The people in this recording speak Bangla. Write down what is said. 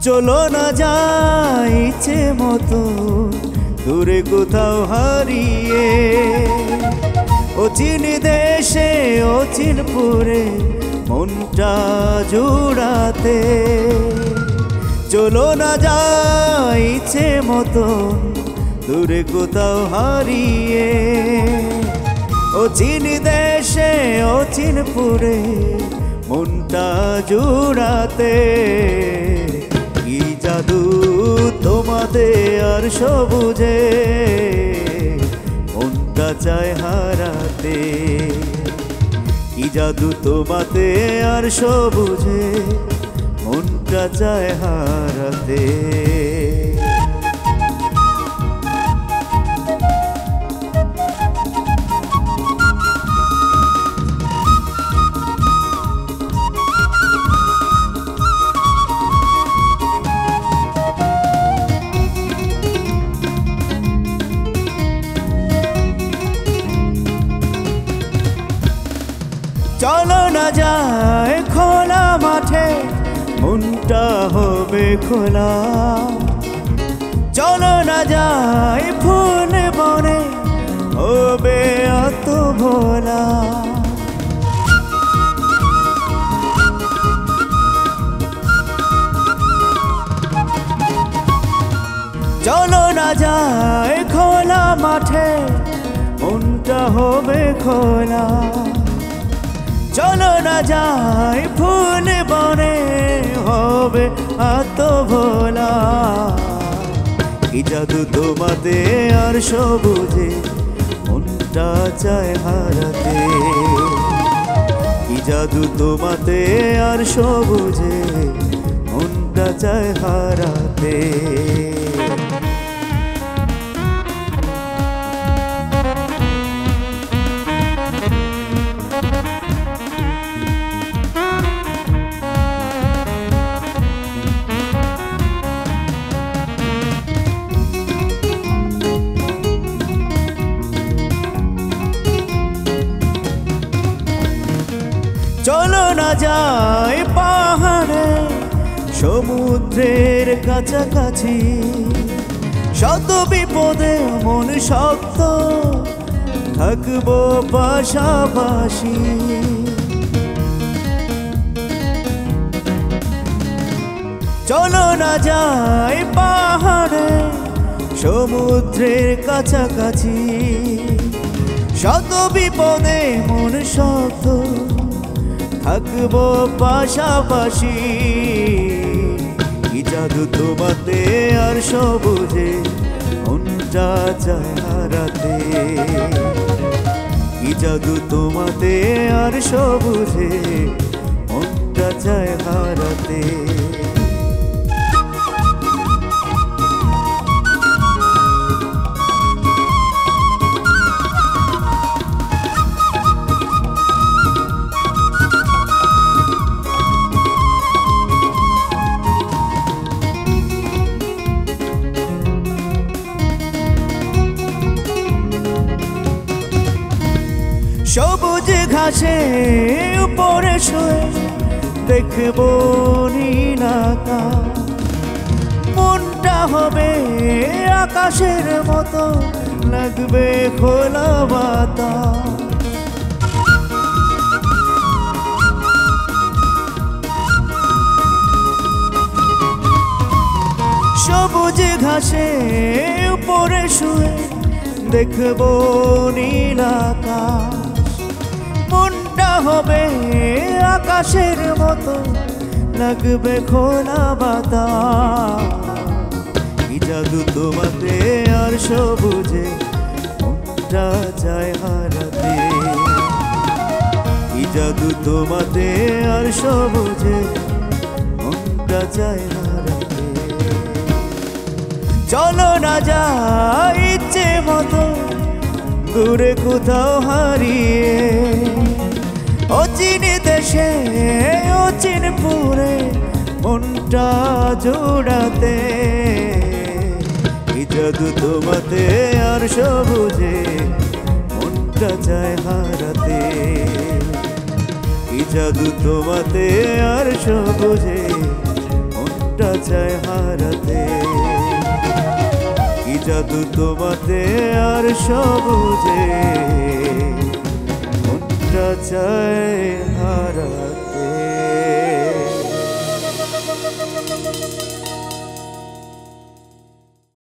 চলো না যাই ইচ্ছে মতো দূরে কোথাও হারিয়ে, অচিন দেশে অচিনপুরে মনটা জুড়াতে। চলো না যাই ইচ্ছে মতো দূরে কোথাও হারিয়ে, অচিন দেশে অচিনপুরে মনটা জুড়াতে। কি জাদু তোমাতে আর সবুজে মনটা চায় হারাতে। কি জাদু তোমাতে আর সবুজে মনটা চায় হারাতে। চলো না যায় খোলা মাঠে মনটা হবে খোলা, চলো না যায় ফুল বনে হবে অত ভোলা। চলো না যায় খোলা মাঠে মনটা হবে খোলা, চলো না যাই ফুল বনে হবে এত ভোলা। কি জাদু তোমাতে আর সবুজে মনটা চায় হারাতে। কি জাদু তোমাতে আর সবুজে মনটা চায় হারাতে। চলো না যাই পাহাড়ে সমুদ্রের কাছাকাছি, শত বিপদে মন শক্ত থাকবো পাশাপাশি। চলো না যাই পাহাড়ে সমুদ্রের কাছাকাছি, শত বিপদে মন শক্ত থাকবো পাশাপাশি। কি জাদু তোমাতে আর সবুজে মনটা চায় হারাতে। কি জাদু তোমাতে আর সবুজে মনটা চায় হারাতে। সবুজ ঘাসে উপরে শুয়ে দেখবো নীল আকাশ, মনটা হবে আকাশের মতো লাগবে খোলা বাতাস। সবুজ ঘাসে উপরে শুয়ে দেখবো নীল আকাশ, মনটা হবে আকাশের মতো লাগবে খোলা বাতাস। কি জাদু তোমাতে আর সবুজে মনটা চায় হারাতে। কি জাদু তোমাতে আর সবুজে মনটা চায় হারাতে। চলো না যাই ইচ্ছে মতো দূরে কোথাও হারিয়ে, অচিন দেশে অচিনপুরে মনটা জোড়াতে। কি জাদু তোমাতে আর সবুজে মনটা চায় হারাতে। কি জাদু তোমাতে আর সবুজে মনটা চায় হারাতে। কি জাদু তোমাতে আর সবুজে